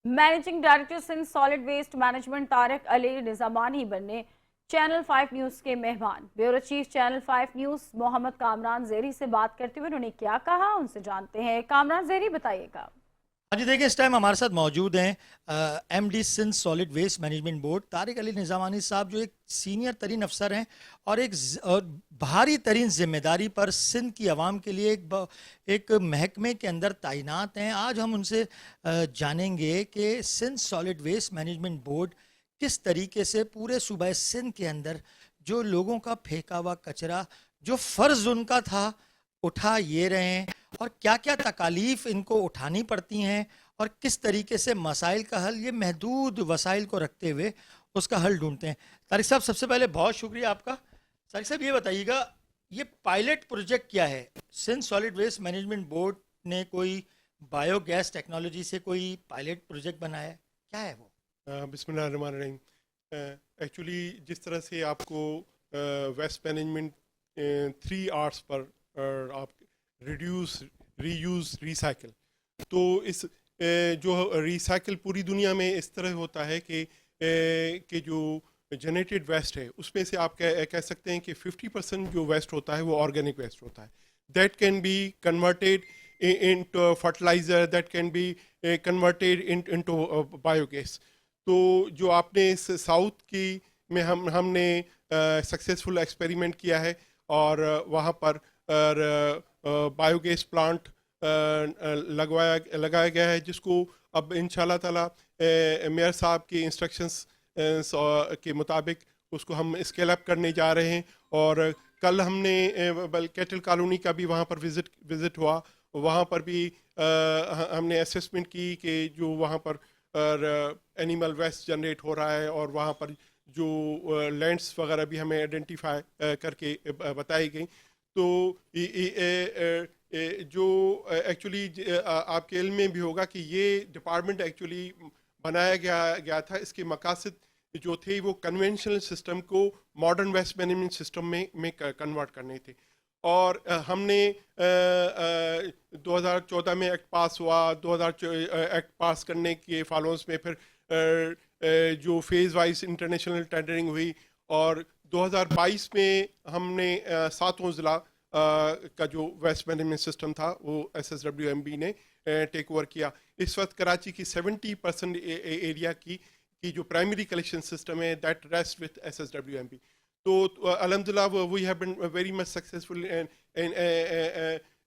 Managing director Sindh solid waste management Tariq Ali Nizamani بننے channel 5 news کے مہمان. Bureau chief channel 5 news Muhammad Kamran Zaidi سے بات کرتے ہوئے انہوں نے کیا کہا ان سے جانتے ہیں. کامران زیری بتائیے گا. جی دیکھیں اس ٹائم ہمارے ساتھ موجود ہیں M D Sindh solid waste management board Tariq Ali Nizamani صاحب، جو ایک سینئر ترین افسر ہیں اور ایک بھاری ترین ذمہ داری پر سندھ کی عوام کے لیے ایک محکمے کے اندر تعینات ہیں. آج ہم ان سے جانیں گے کہ Sindh solid waste management board کس طریقے سے پورے صوبہ سندھ کے اندر جو لوگوں کا پھینکا ہوا کچرا جو فرض ان کا تھا اٹھا یہ رہے ہیں، اور کیا کیا تکالیف ان کو اٹھانی پڑتی ہیں، اور کس طریقے سے مسائل کا حل یہ محدود وسائل کو رکھتے ہوئے اس کا حل ڈھونڈتے ہیں. طارق صاحب سب سے پہلے بہت شکریہ آپ کا. طارق صاحب یہ بتائیے گا، یہ پائلٹ پروجیکٹ کیا ہے؟ Sindh solid waste management board نے کوئی بایو گیس ٹیکنالوجی سے کوئی پائلٹ پروجیکٹ بنایا ہے، کیا ہے وہ؟ بسم اللہ الرحمن الرحیم. ایکچولی جس طرح سے آپ کو ویسٹ مینجمنٹ 3 آرٹس پر آپ ریڈیوس، ری یوز، ریسائکل، تو اس جو ریسائکل پوری دنیا میں اس طرح ہوتا ہے کہ جو جنریٹڈ ویسٹ ہے اس میں سے آپ کہہ سکتے ہیں کہ 50% جو ویسٹ ہوتا ہے وہ آرگینک ویسٹ ہوتا ہے. That can be converted into fertiliser, that can be converted into biogas. تو جو آپ نے اس ساؤتھ کی میں ہم نے سکسیزفل ایکسپیریمنٹ کیا ہے اور وہاں پر بایو گیس پلانٹ لگایا گیا ہے، جس کو اب انشاءاللہ تعالیٰ میئر صاحب کے انسٹرکشنز کے مطابق اس کو ہم اسکیل اپ کرنے جا رہے ہیں. اور کل ہم نے کیٹل کالونی کا بھی وہاں پر وزٹ ہوا، وہاں پر بھی ہم نے اسیسمنٹ کی کہ جو وہاں پر اینیمل ویسٹ جنریٹ ہو رہا ہے، اور وہاں پر جو لینڈس وغیرہ بھی ہمیں آئیڈینٹیفائی کر کے بتائی گئیں. تو جو ایکچولی آپ کے علم میں بھی ہوگا کہ یہ ڈپارٹمنٹ ایکچولی بنایا گیا تھا، اس کے مقاصد جو تھے وہ کنونشنل سسٹم کو ماڈرن ویسٹ مینجمنٹ سسٹم میں کنورٹ کرنے تھے. اور ہم نے 2014 میں ایکٹ پاس ہوا، 2000 ایکٹ پاس کرنے کے فالوز میں پھر جو فیز وائز انٹرنیشنل ٹینڈرنگ ہوئی، اور 2022 میں ہم نے 7 ضلع کا جو ویسٹ مینجمنٹ سسٹم تھا وہ SSWMB نے ٹیک اوور کیا. اس وقت کراچی کی 70% ایریا کی جو پرائمری کلیکشن سسٹم ہے دیٹ ریسٹ وتھ SSWMB. تو الحمدللہ we have been very much successful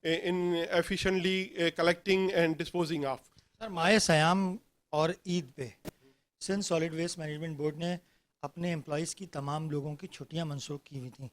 in efficiently collecting and disposing of. سر ماہ سیام اور عید پہ Sindh solid waste management board نے اپنے امپلائیز کی تمام لوگوں کی چھٹیاں منسوخ کی ہوئی تھیں.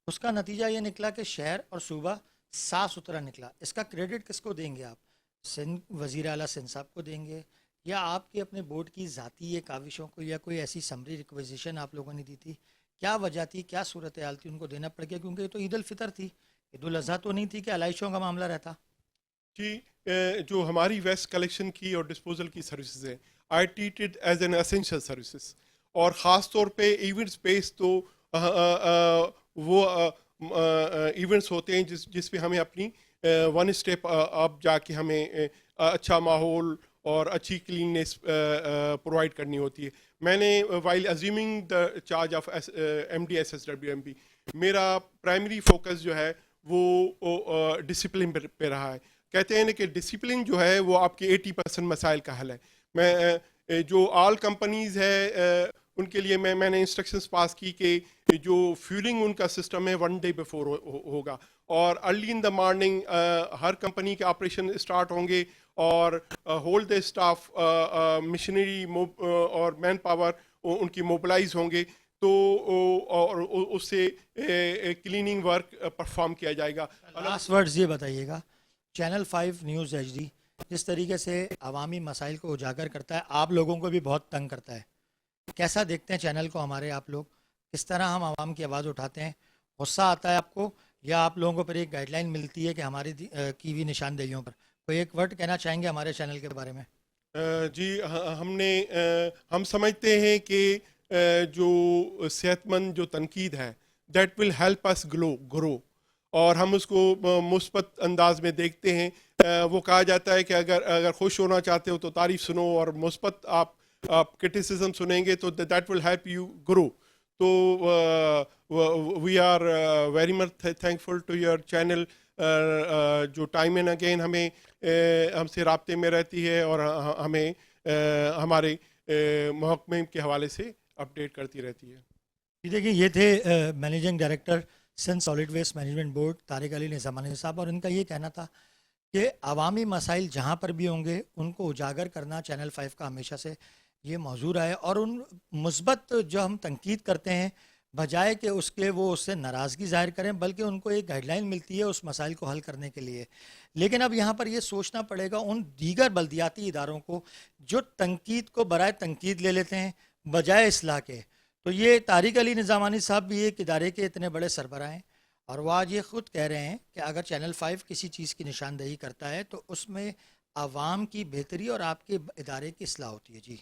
اس کا نتیجہ یہ نکلا کہ شہر اور صوبہ صاف ستھرا نکلا. اس کا کریڈٹ کس کو دیں گے آپ؟ سندھ وزیر اعلیٰ سندھ صاحب کو دیں گے، یا آپ کے اپنے بورڈ کی ذاتی یہ کاوشوں کو، یا کوئی ایسی سمری ریکویزیشن آپ لوگوں نے دی تھی؟ کیا وجہ تھی، کیا صورتحال تھی ان کو دینا پڑ گیا؟ کیونکہ یہ تو عید الفطر تھی، عید الاضحیٰ تو نہیں تھی کہ علائشوں کا معاملہ رہتا. جی جو ہماری ویسٹ کلیکشن کی اور ڈسپوزل کی سروسز ہیں، I treated as an essential services, اور خاص طور پہ ایونٹس بیس تو وہ ایونٹس ہوتے ہیں جس پہ ہمیں اپنی 1 اسٹیپ اب جا کے ہمیں اچھا ماحول اور اچھی کلیننس پرووائڈ کرنی ہوتی ہے. میں نے while assuming the charge of MD SSWMB میرا پرائمری فوکس جو ہے وہ ڈسپلن پہ رہا ہے. کہتے ہیں کہ ڈسپلن جو ہے وہ آپ کے 80% مسائل کا حل ہے. میں جو آل کمپنیز ہے ان کے لیے میں نے انسٹرکشنز پاس کی کہ جو فیولنگ ان کا سسٹم ہے 1 day بفور ہوگا، اور early in the morning Hare company کے آپریشن اسٹارٹ ہوں گے، اور ہول دا اسٹاف مشینری اور مین پاور ان کی موبلائز ہوں گے، تو اور اس سے کلیننگ ورک پرفارم کیا جائے گا. لاسٹ ورڈز یہ بتائیے گا، چینل 5 نیوز HD جس طریقے سے عوامی مسائل کو اجاگر کرتا ہے، آپ لوگوں کو بھی بہت تنگ کرتا ہے، کیسا دیکھتے ہیں چینل کو ہمارے آپ لوگ؟ کس طرح ہم عوام کی آواز اٹھاتے ہیں؟ غصہ آتا ہے آپ کو، یا آپ لوگوں کو پر ایک گائیڈ لائن ملتی ہے کہ ہماری کی ہوئی نشاندہیوں پر کوئی ایک ورڈ کہنا چاہیں گے ہمارے چینل کے بارے میں؟ جی ہم سمجھتے ہیں کہ جو صحت مند جو تنقید ہے دیٹ ول ہیلپ اس گرو، اور ہم اس کو مثبت انداز میں دیکھتے ہیں. وہ کہا جاتا ہے کہ اگر خوش ہونا چاہتے ہو تو تعریف سنو, اور مثبت آپ کرٹیسزم سنیں گے تو that will help you grow. تو we are very much thankful to your channel جو ٹائم اینڈ اگین ہم سے رابطے میں رہتی ہے اور ہمیں ہمارے محکمے کے حوالے سے اپڈیٹ کرتی رہتی ہے. دیکھیں یہ تھے managing director Sindh solid waste management board Tariq Ali Nizamani صاحب, اور ان کا یہ کہنا تھا کہ عوامی مسائل جہاں پر بھی ہوں گے ان کو اجاگر کرنا چینل 5 کا ہمیشہ سے یہ موضوع رہا ہے, اور ان مثبت جو ہم تنقید کرتے ہیں بجائے کہ اس کے وہ اس سے ناراضگی ظاہر کریں, بلکہ ان کو ایک گائیڈ لائن ملتی ہے اس مسائل کو حل کرنے کے لیے. لیکن اب یہاں پر یہ سوچنا پڑے گا ان دیگر بلدیاتی اداروں کو جو تنقید کو برائے تنقید لے لیتے ہیں بجائے اصلاح کے. تو یہ طارق علی نظامانی صاحب بھی ایک ادارے کے اتنے بڑے سربراہ ہیں, اور وہ آج یہ خود کہہ رہے ہیں کہ اگر چینل 5 کسی چیز کی نشاندہی کرتا ہے تو اس میں عوام کی بہتری اور آپ کے ادارے کی اصلاح ہوتی ہے. جی